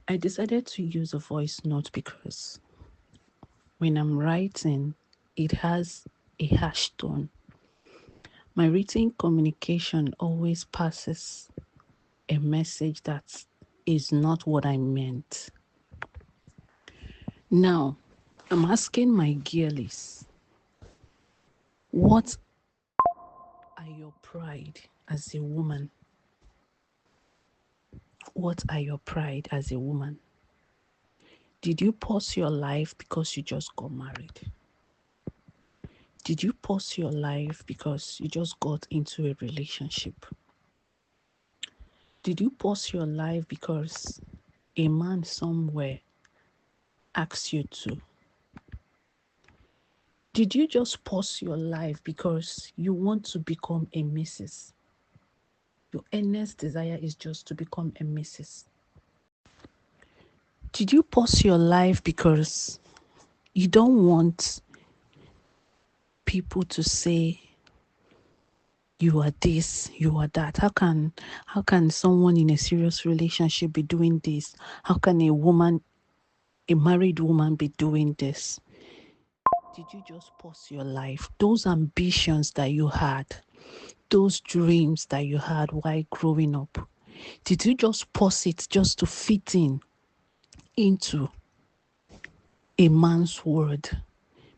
I decided to use a voice note because when I'm writing, it has a harsh tone. My written communication always passes a message that is not what I meant. Now, I'm asking my girlies, what are your pride as a woman? What are your pride as a woman? Did you pause your life because you just got married? Did you pause your life because you just got into a relationship? Did you pause your life because a man somewhere asked you to? Did you just pause your life because you want to become a Mrs.? Your earnest desire is just to become a Mrs. Did you pause your life because you don't want people to say you are this, you are that? How can someone in a serious relationship be doing this? How can a married woman be doing this? Did you just pause your life? Those ambitions that you had, those dreams that you had while growing up, did you just pause it just to fit into a man's word?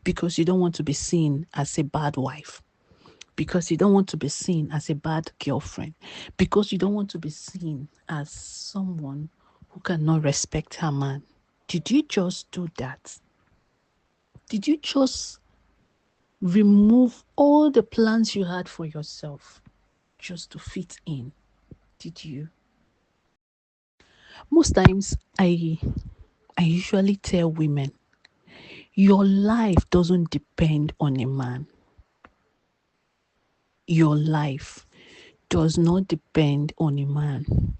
Because you don't want to be seen as a bad wife, because you don't want to be seen as a bad girlfriend, because you don't want to be seen as someone who cannot respect her man. Did you just do that? Did you just remove all the plans you had for yourself just to fit in? Did you? Most times I usually tell women, your life doesn't depend on a man. Your life does not depend on a man.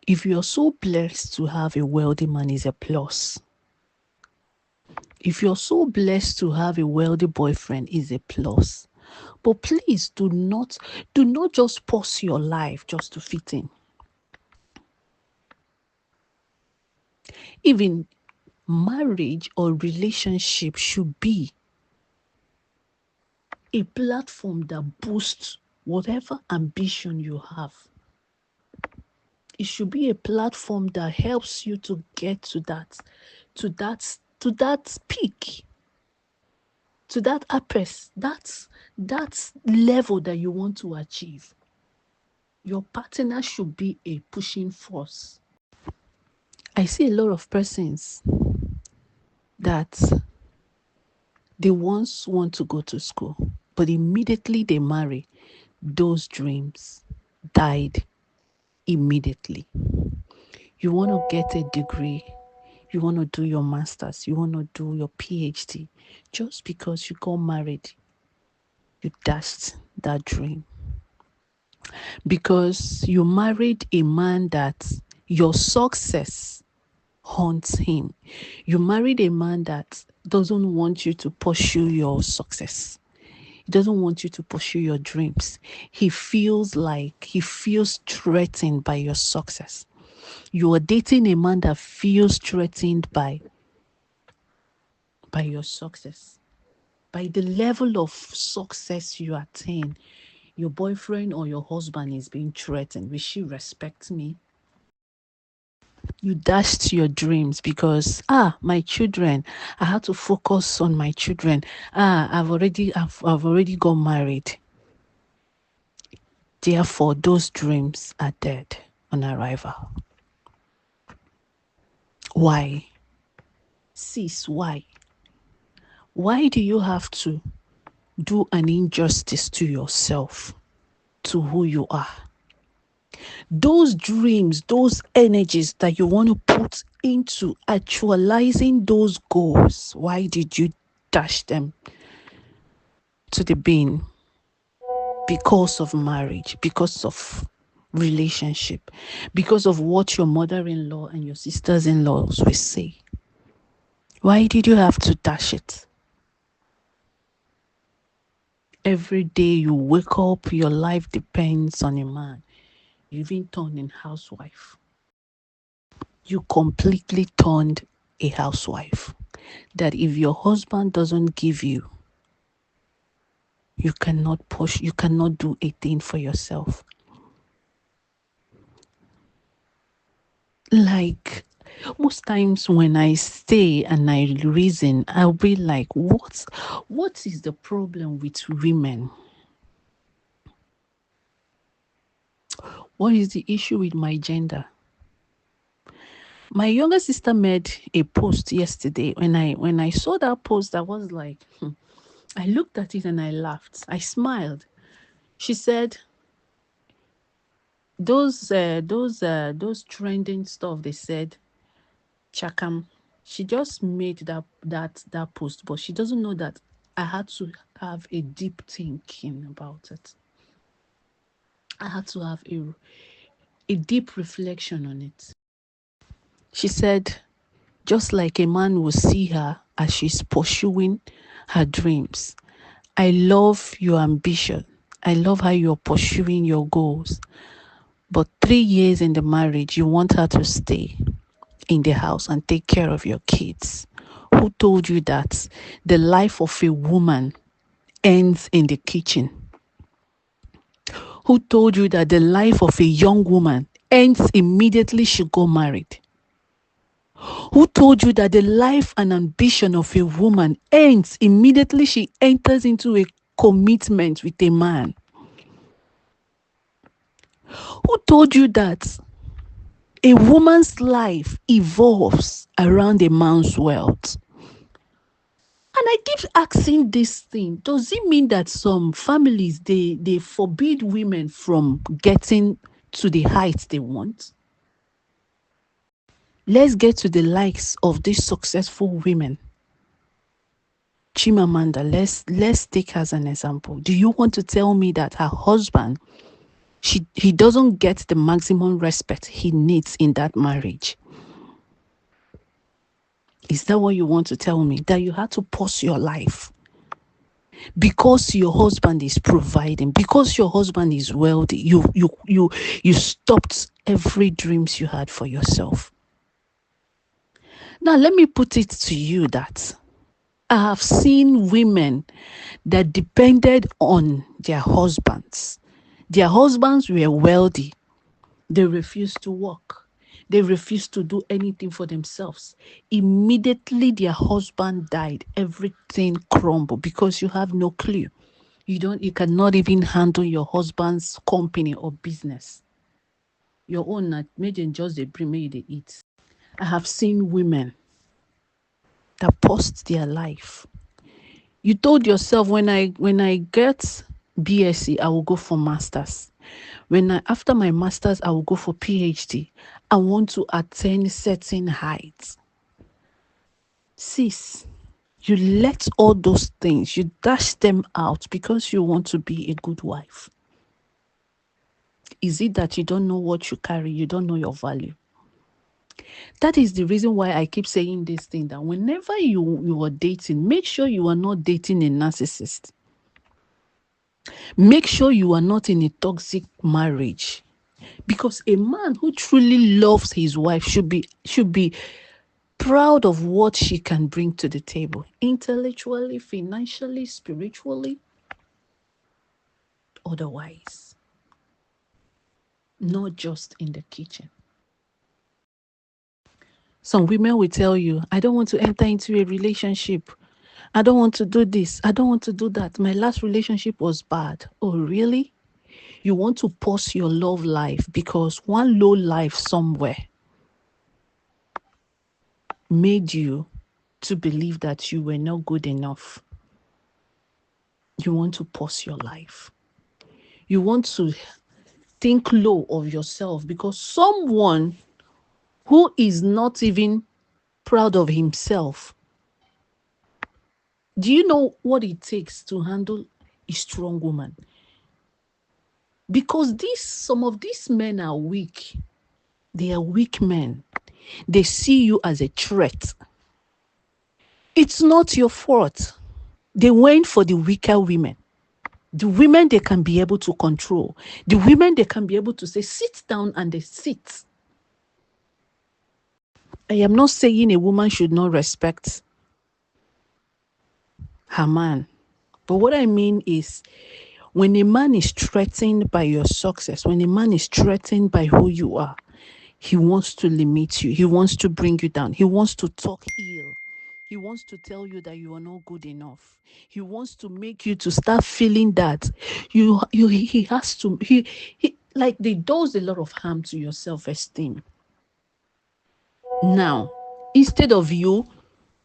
If you're so blessed to have a wealthy man, is a plus. If you're so blessed to have a wealthy boyfriend, is a plus. But please do not just pause your life just to fit in. Even marriage or relationship should be a platform that boosts whatever ambition you have. It should be a platform that helps you to get to that peak, to that apex, that level that you want to achieve. Your partner should be a pushing force. I see a lot of persons that they once want to go to school, but immediately they marry, those dreams died immediately. You want to get a degree, you want to do your master's, you want to do your PhD, just because you got married, you dashed that dream. Because you married a man that your success haunts him. You married a man that doesn't want you to pursue your success. He doesn't want you to pursue your dreams. He feels threatened by your success. You are dating a man that feels threatened by your success, by the level of success you attain. Your boyfriend or your husband is being threatened. Will she respect me? You dashed your dreams because my children, I had to focus on my children. I've already got married. Therefore, those dreams are dead on arrival. Why? Sis, why? Why do you have to do an injustice to yourself, to who you are? Those dreams, those energies that you want to put into actualizing those goals, why did you dash them to the bin? Because of marriage, because of relationship, because of what your mother-in-law and your sisters-in-laws will say. Why did you have to dash it? Every day you wake up, your life depends on a man. You even turn in housewife. you completely turned a housewife. That if your husband doesn't give you, you cannot push, you cannot do a thing for yourself. Like, most times when I stay and I reason, I'll be like, what is the problem with women? What is the issue with my gender? My younger sister made a post yesterday. When I saw that post, I was like, I looked at it and I laughed. I smiled. She said, those trending stuff, they said, Chakam. She just made that post, but she doesn't know that I had to have a deep thinking about it. I had to have a deep reflection on it. She said, just like a man will see her as she's pursuing her dreams. I love your ambition. I love how you're pursuing your goals. But 3 years in the marriage, you want her to stay in the house and take care of your kids. Who told you that the life of a woman ends in the kitchen? Who told you that the life of a young woman ends immediately she got married? Who told you that the life and ambition of a woman ends immediately she enters into a commitment with a man? Who told you that a woman's life evolves around a man's wealth? And I keep asking this thing, does it mean that some families, they forbid women from getting to the heights they want? Let's get to the likes of these successful women. Chimamanda, let's take her as an example. Do you want to tell me that her husband, he doesn't get the maximum respect he needs in that marriage? Is that what you want to tell me? That you had to pause your life because your husband is providing, because your husband is wealthy, you stopped every dreams you had for yourself. Now let me put it to you that I have seen women that depended on their husbands. Their husbands were wealthy. They refused to work. They refused to do anything for themselves. Immediately their husband died, everything crumbled because you have no clue. You cannot even handle your husband's company or business. Your own not maybe just they bring me they eat. I have seen women that post their life. You told yourself, when I get BSc, I will go for masters. After my masters, I will go for PhD. I want to attain certain heights. Sis, you let all those things, you dash them out because you want to be a good wife. Is it that you don't know what you carry? You don't know your value? That is the reason why I keep saying this thing, that whenever you are dating, make sure you are not dating a narcissist. Make sure you are not in a toxic marriage, because a man who truly loves his wife should be proud of what she can bring to the table, intellectually, financially, spiritually, otherwise, not just in the kitchen. Some women will tell you, I don't want to enter into a relationship. I don't want to do this. I don't want to do that. My last relationship was bad. Oh, really? You want to pause your love life because one low life somewhere made you to believe that you were not good enough. You want to pause your life. You want to think low of yourself because someone who is not even proud of himself. Do you know what it takes to handle a strong woman? Because some of these men are weak. They are weak men. They see you as a threat. It's not your fault. They went for the weaker women. The women they can be able to control. The women they can be able to say, sit down, and they sit. I am not saying a woman should not respect her man. But what I mean is, when a man is threatened by your success, when a man is threatened by who you are, he wants to limit you. He wants to bring you down. He wants to talk ill. He wants to tell you that you are not good enough. He wants to make you to start feeling that he has to he like they does a lot of harm to your self-esteem. Now, instead of you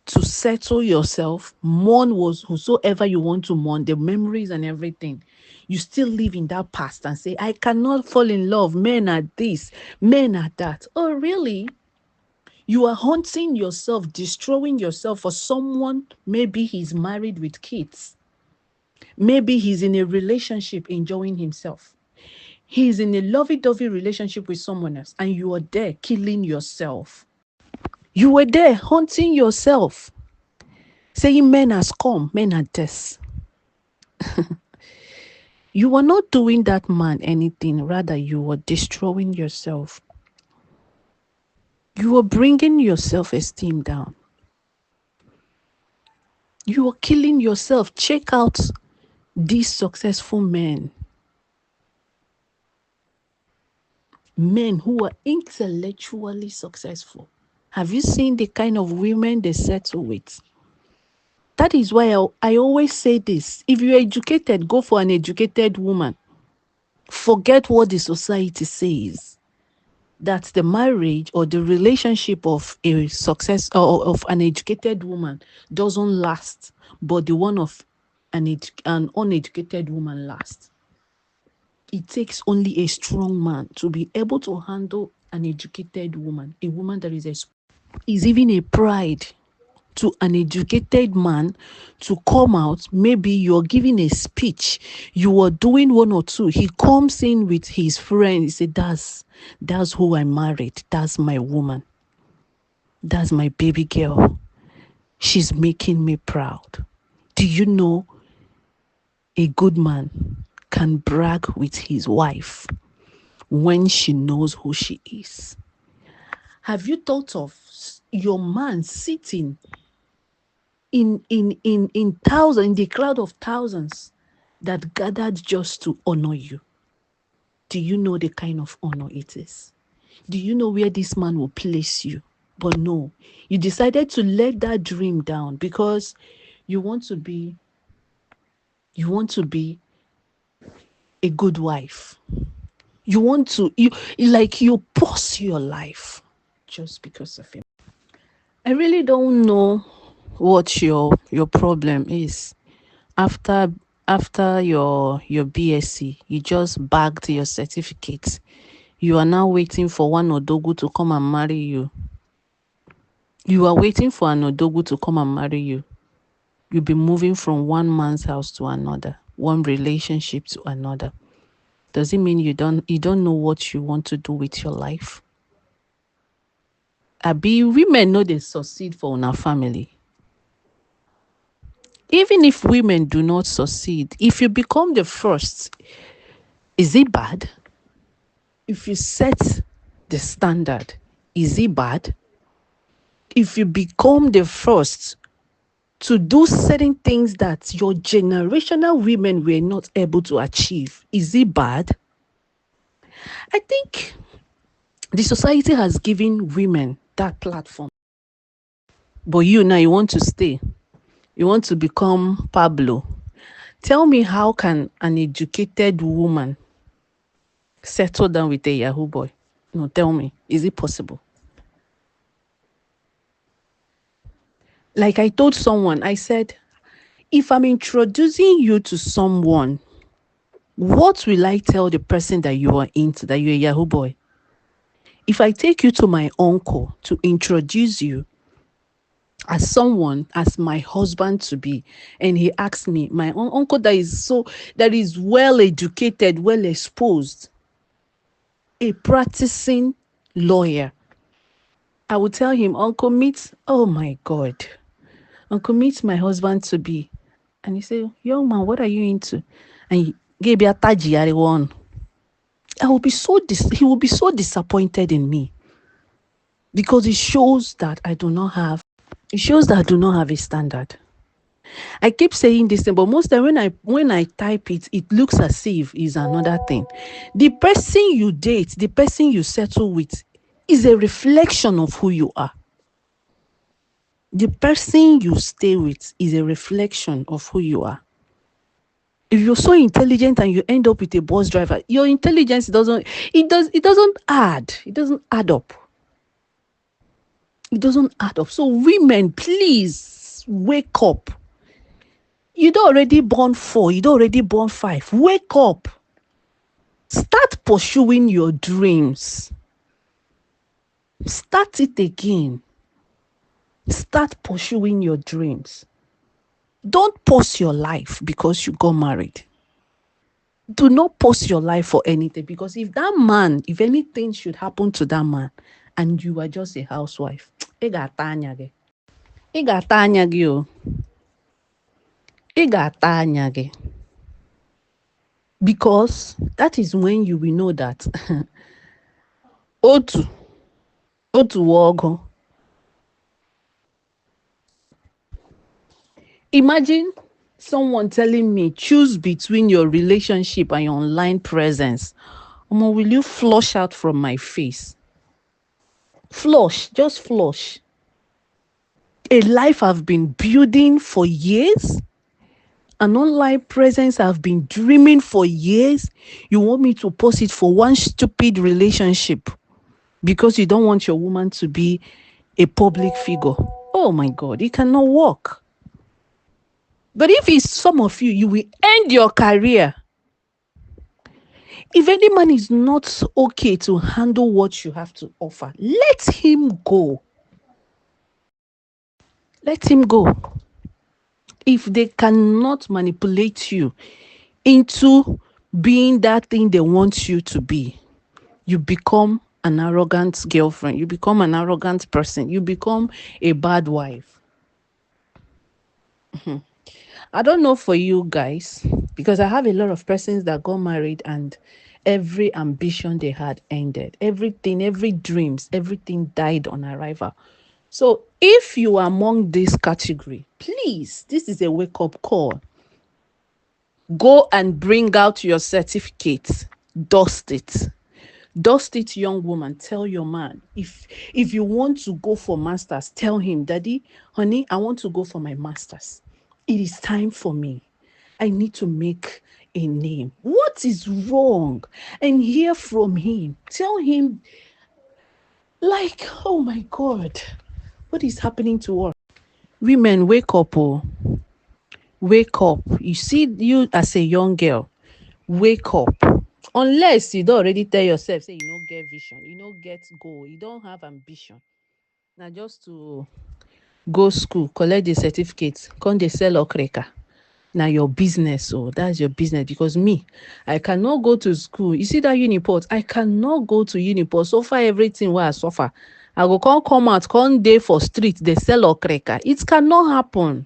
to settle yourself, mourn whosoever you want to mourn, the memories and everything, you still live in that past and say, I cannot fall in love. Men are this, men are that. Oh, really? You are haunting yourself, destroying yourself for someone. Maybe he's married with kids. Maybe he's in a relationship enjoying himself. He's in a lovey-dovey relationship with someone else, and you are there killing yourself. You were there haunting yourself, saying men has come, men are this. You are not doing that man anything. Rather, you are destroying yourself. You are bringing your self-esteem down. You are killing yourself. Check out these successful men. Men who are intellectually successful. Have you seen the kind of women they settle with? That is why I always say this. If you're educated, go for an educated woman. Forget what the society says. That the marriage or the relationship of a success or of an educated woman doesn't last, but the one of an uneducated woman lasts. It takes only a strong man to be able to handle an educated woman, a woman that is even a pride to an educated man to come out. Maybe you're giving a speech, you are doing one or two, he comes in with his friend, he said, that's who I married, that's my woman, that's my baby girl, she's making me proud. Do you know a good man can brag with his wife when she knows who she is? Have you thought of your man sitting in thousands, in the crowd of thousands that gathered just to honor you? Do you know the kind of honor it is? Do you know where this man will place you? But no, you decided to let that dream down because you want to be a good wife. You want to you pause your life just because of him. I really don't know what your problem is. After your BSc, you just bagged your certificate. You are now waiting for one Odogu to come and marry you. You are waiting for an Odogu to come and marry you. You'll be moving from one man's house to another, one relationship to another. Does it mean you don't know what you want to do with your life? Abi, women know they succeed for our family. Even if women do not succeed, if you become the first, is it bad? If you set the standard, is it bad? If you become the first to do certain things that your generational women were not able to achieve, is it bad? I think the society has given women that platform. But you now, you want to stay. You want to become Pablo. Tell me, how can an educated woman settle down with a Yahoo boy? No, tell me, is it possible? Like I told someone, I said, if I'm introducing you to someone, what will I tell the person that you are into, that you're a Yahoo boy? If I take you to my uncle to introduce you as someone, as my husband to be, and he asks me, my uncle that is well educated, well exposed, a practicing lawyer, I would tell him, Uncle, meet, oh my God, Uncle, meet my husband to be. And he say, young man, what are you into? And he gave me a taji one. He will be so disappointed in me. because it shows that I do not have a standard. I keep saying this thing, but most time when I type it, it looks as if is another thing. The person you date, the person you settle with, is a reflection of who you are. The person you stay with is a reflection of who you are. If you're so intelligent and you end up with a bus driver, your intelligence doesn't add. It doesn't add up. It doesn't add up. So women, please wake up. You don't already born 4, you don't already born 5. Wake up. Start pursuing your dreams. Start it again. Start pursuing your dreams. Don't pause your life because you got married. Do not pause your life for anything, because if anything should happen to that man and you are just a housewife, ị ga-ata anya gị. Ị ga-ata anya gị o. Ị ga-ata anya gị. Because that is when you will know that otu ọgụ. Imagine someone telling me, choose between your relationship and your online presence. Will you flush out from my face? Flush, just flush. A life I've been building for years, an online presence I've been dreaming for years. You want me to post it for one stupid relationship because you don't want your woman to be a public figure? Oh my God, it cannot work. But if it's some of you, you will end your career. If any man is not okay to handle what you have to offer, let him go. Let him go. If they cannot manipulate you into being that thing they want you to be, you become an arrogant girlfriend. You become an arrogant person. You become a bad wife. I don't know for you guys, because I have a lot of persons that got married and every ambition they had ended. Everything, every dreams, everything died on arrival. So if you are among this category, please, this is a wake-up call. Go and bring out your certificate. Dust it. Dust it, young woman. Tell your man. If you want to go for masters, tell him, Daddy, honey, I want to go for my masters. It is time for me. I need to make a name. What is wrong? And hear from him. Tell him, like, oh my God, what is happening to us? Women, wake up, oh. Wake up. You see, you as a young girl, wake up. Unless you don't already tell yourself, say you don't get vision, you don't get goal, you don't have ambition. Now just to go school, collect the certificate, come dey sell okreka. Now your business, oh, that's your business. Because me, I cannot go to school. You see that Uniport? I cannot go to Uniport. Suffer everything where I suffer. I go come out, come day for street, they sell okreka. It cannot happen.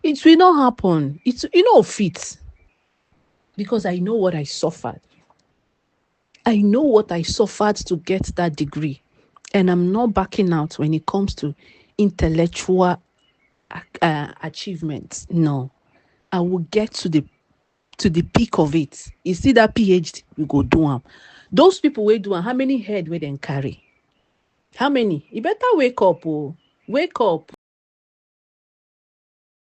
It will not happen. It's fit. Because I know what I suffered. I know what I suffered to get that degree. And I'm not backing out when it comes to intellectual achievements. No. I will get to the peak of it. You see that PhD, we go do them. Those people will do them. How many head will they carry? How many? You better wake up, oh. Wake up.